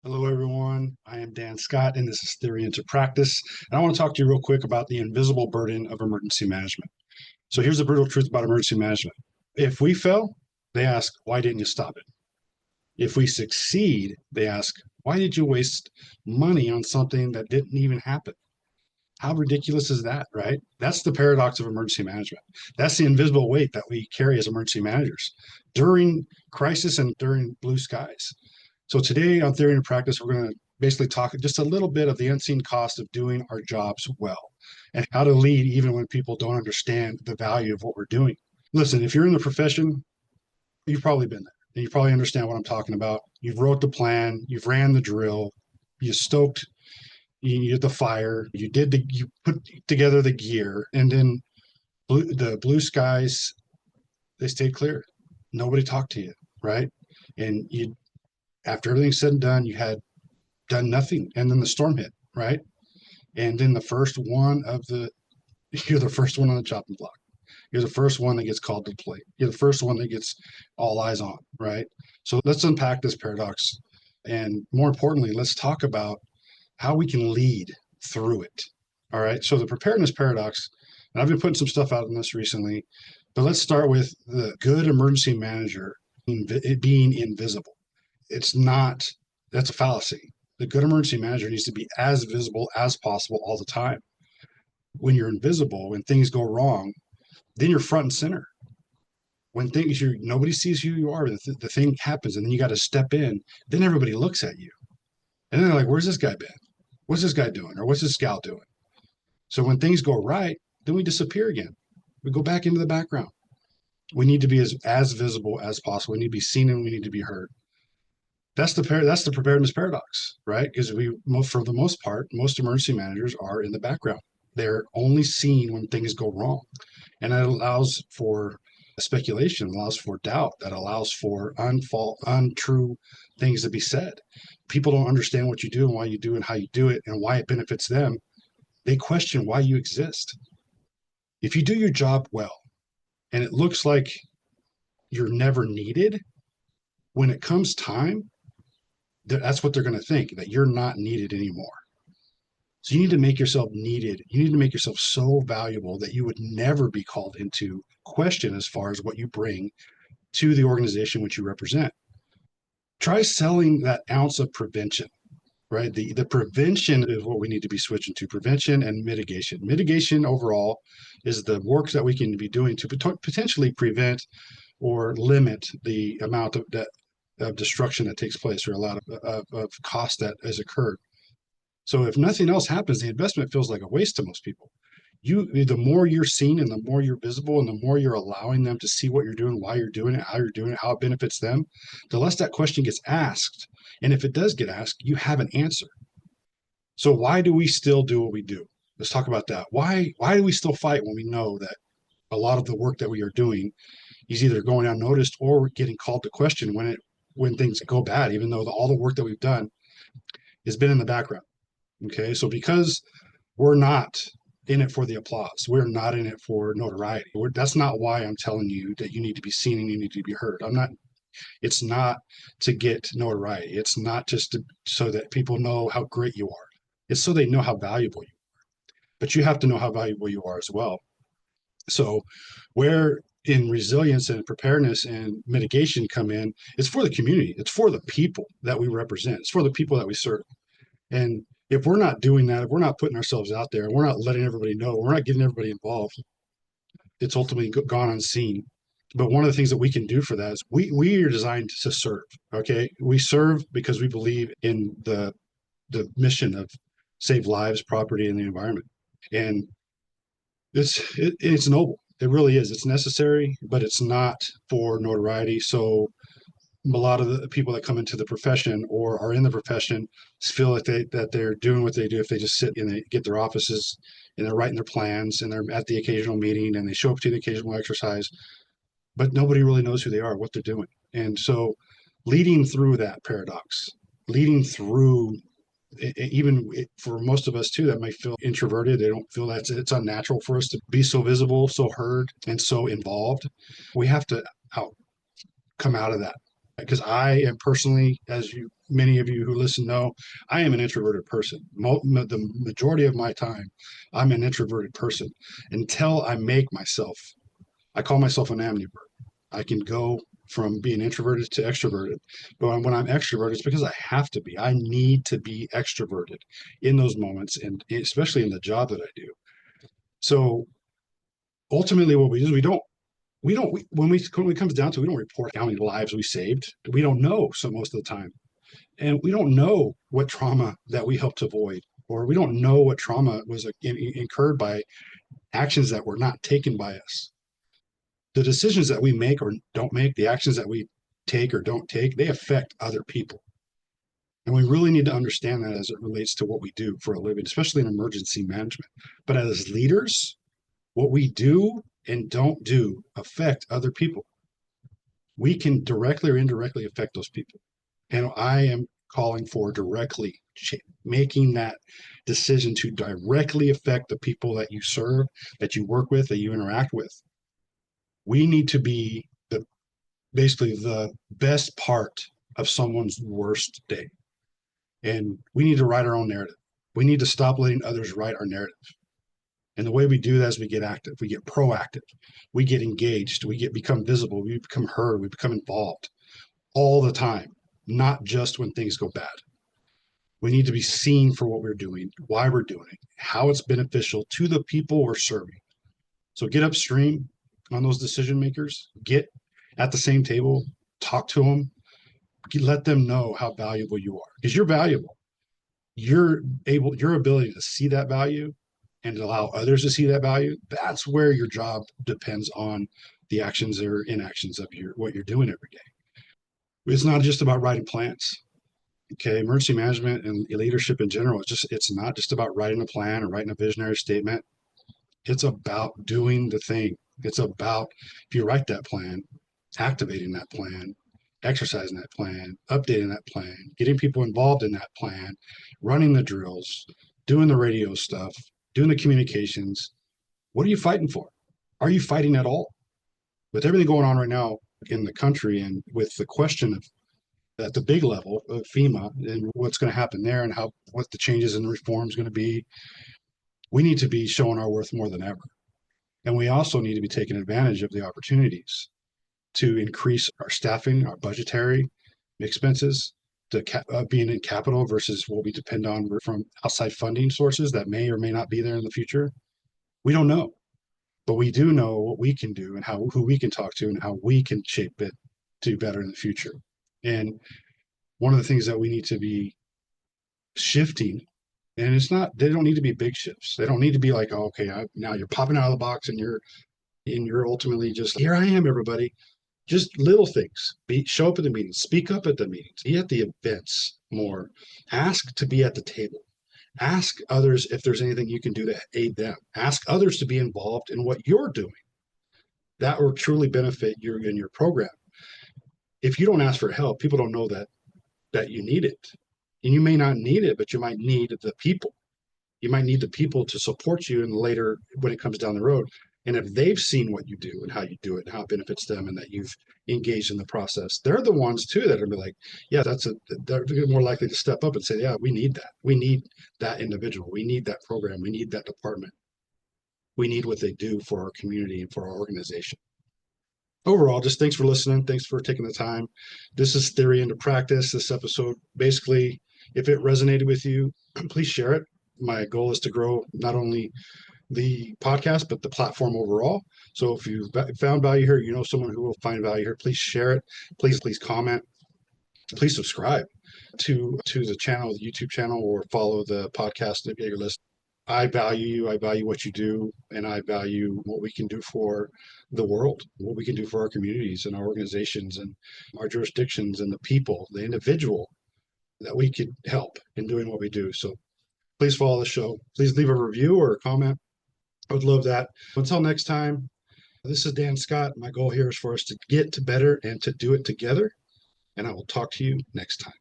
Hello, everyone. I am Dan Scott, and this is Theory into Practice. And I want to talk to you real quick about the invisible burden of emergency management. So here's the brutal truth about emergency management. If we fail, they ask, why didn't you stop it? If we succeed, they ask, why did you waste money on something that didn't even happen? How ridiculous is that, right? That's the paradox of emergency management. That's the invisible weight that we carry as emergency managers during crisis and during blue skies. So today on Theory and Practice, we're going to basically talk just a little bit of the unseen cost of doing our jobs well and how to lead even when people don't understand the value of what we're doing. Listen, if you're in the profession, you've probably been there and you probably understand what I'm talking about. You've wrote the plan, you've ran the drill, you stoked you did the fire, you put together the gear, and then the blue skies, they stayed clear. Nobody talked to you, right? And you after everything's said and done, you had done nothing, and then the storm hit, right? And then you're the first one on the chopping block. You're the first one that gets called to the plate. You're the first one that gets all eyes on, right? So let's unpack this paradox. And more importantly, let's talk about how we can lead through it. All right. So the preparedness paradox, and I've been putting some stuff out on this recently, but let's start with the good emergency manager being invisible. It's not, that's a fallacy. The good emergency manager needs to be as visible as possible all the time. When you're invisible, when things go wrong, then you're front and center. When nobody sees who you are, the thing happens, and then you got to step in. Then everybody looks at you, and then they're like, "Where's this guy been? What's this guy doing? Or what's this gal doing?" So when things go right, then we disappear again. We go back into the background. We need to be as visible as possible. We need to be seen and we need to be heard. That's the preparedness paradox, right? Because for the most part, most emergency managers are in the background. They're only seen when things go wrong, and that allows for speculation, allows for doubt, that allows for untrue things to be said. People don't understand what you do and why you do and how you do it and why it benefits them. They question why you exist. If you do your job well and it looks like you're never needed, when it comes time, that's what they're going to think, that you're not needed anymore. So you need to make yourself needed. You need to make yourself so valuable that you would never be called into question as far as what you bring to the organization which you represent. Try selling that ounce of prevention, right? The prevention is what we need to be switching to, prevention and mitigation. Mitigation overall is the work that we can be doing to potentially prevent or limit the amount of destruction that takes place, or a lot of cost that has occurred. So if nothing else happens, the investment feels like a waste to most people. The more you're seen and the more you're visible and the more you're allowing them to see what you're doing, why you're doing it, how you're doing it, how it benefits them, the less that question gets asked. And if it does get asked, you have an answer. So why do we still do what we do? Let's talk about that. Why do we still fight when we know that a lot of the work that we are doing is either going unnoticed or getting called to question when things go bad, even though all the work that we've done has been in the background. Okay, so because we're not in it for the applause, we're not in it for notoriety. That's not why I'm telling you that you need to be seen and you need to be heard. It's not to get notoriety. It's not just so that people know how great you are. It's so they know how valuable you are. But you have to know how valuable you are as well. So where in resilience and preparedness and mitigation come in, it's for the community. It's for the people that we represent. It's for the people that we serve. And if we're not doing that, if we're not putting ourselves out there, we're not letting everybody know, we're not getting everybody involved, it's ultimately gone unseen. But one of the things that we can do for that is we are designed to serve. Okay, we serve because we believe in the mission of save lives, property, and the environment. And it's noble. It really is. It's necessary, but it's not for notoriety. So a lot of the people that come into the profession or are in the profession feel like they're doing what they do if they just sit and they get their offices and they're writing their plans and they're at the occasional meeting and they show up to the occasional exercise, but nobody really knows who they are, what they're doing. And so leading through that paradox, leading through even for most of us too that might feel introverted, they don't feel that it's unnatural for us to be so visible, so heard, and so involved. We have to come out of that, because I am personally, as you many of you who listen know, I am an introverted person. The majority of my time, I'm an introverted person until I make myself, I call myself an ambivert. I can go from being introverted to extroverted. But when I'm extroverted, it's because I have to be. I need to be extroverted in those moments, and especially in the job that I do. So ultimately, what we do is when it comes down to it, we don't report how many lives we saved. We don't know. So most of the time, and we don't know what trauma that we helped avoid, or we don't know what trauma was incurred by actions that were not taken by us. The decisions that we make or don't make, the actions that we take or don't take, they affect other people. And we really need to understand that as it relates to what we do for a living, especially in emergency management. But as leaders, what we do and don't do affect other people. We can directly or indirectly affect those people. And I am calling for directly making that decision to directly affect the people that you serve, that you work with, that you interact with. We need to be basically the best part of someone's worst day. And we need to write our own narrative. We need to stop letting others write our narrative. And the way we do that is we get active, we get proactive, we get engaged, we become visible, we become heard, we become involved all the time, not just when things go bad. We need to be seen for what we're doing, why we're doing it, how it's beneficial to the people we're serving. So get upstream on those decision makers, get at the same table, talk to them, let them know how valuable you are, because you're valuable. Your ability to see that value and allow others to see that value, that's where your job depends on the actions or inactions of what you're doing every day. It's not just about writing plans. Okay, emergency management and leadership in general, it's not just about writing a plan or writing a visionary statement. It's about doing the thing. It's about, if you write that plan, activating that plan, exercising that plan, updating that plan, getting people involved in that plan, running the drills, doing the radio stuff, doing the communications. What are you fighting for? Are you fighting at all? With everything going on right now in the country, and with the question of at the big level of FEMA and what's going to happen there, and what the changes and the reforms going to be, we need to be showing our worth more than ever. And we also need to be taking advantage of the opportunities to increase our staffing, our budgetary expenses, to being in capital versus what we depend on from outside funding sources that may or may not be there in the future. We don't know, but we do know what we can do and who we can talk to and how we can shape it to better in the future. And one of the things that we need to be shifting, and they don't need to be big shifts. They don't need to be like, oh, okay, now you're popping out of the box and you're ultimately just, here I am, everybody. Just little things. Show up at the meetings, speak up at the meetings, be at the events more, ask to be at the table, ask others if there's anything you can do to aid them, ask others to be involved in what you're doing. That will truly benefit you in your program. If you don't ask for help, people don't know that you need it. And you may not need it, but you might need the people. You might need the people to support you in later when it comes down the road. And if they've seen what you do and how you do it and how it benefits them and that you've engaged in the process, they're the ones too that are like, yeah, they're more likely to step up and say, yeah, we need that. We need that individual. We need that program. We need that department. We need what they do for our community and for our organization. Overall, just thanks for listening. Thanks for taking the time. This is Theory into Practice. This episode, basically, if it resonated with you, please share it. My goal is to grow not only the podcast, but the platform overall. So if you found value here, you know someone who will find value here, please share it. Please comment. Please subscribe to the channel, the YouTube channel, or follow the podcast at your list. I value you. I value what you do, and I value what we can do for the world, what we can do for our communities and our organizations and our jurisdictions and the people, the individual that we could help in doing what we do. So please follow the show. Please leave a review or a comment. I would love that. Until next time, this is Dan Scott. My goal here is for us to get to better and to do it together. And I will talk to you next time.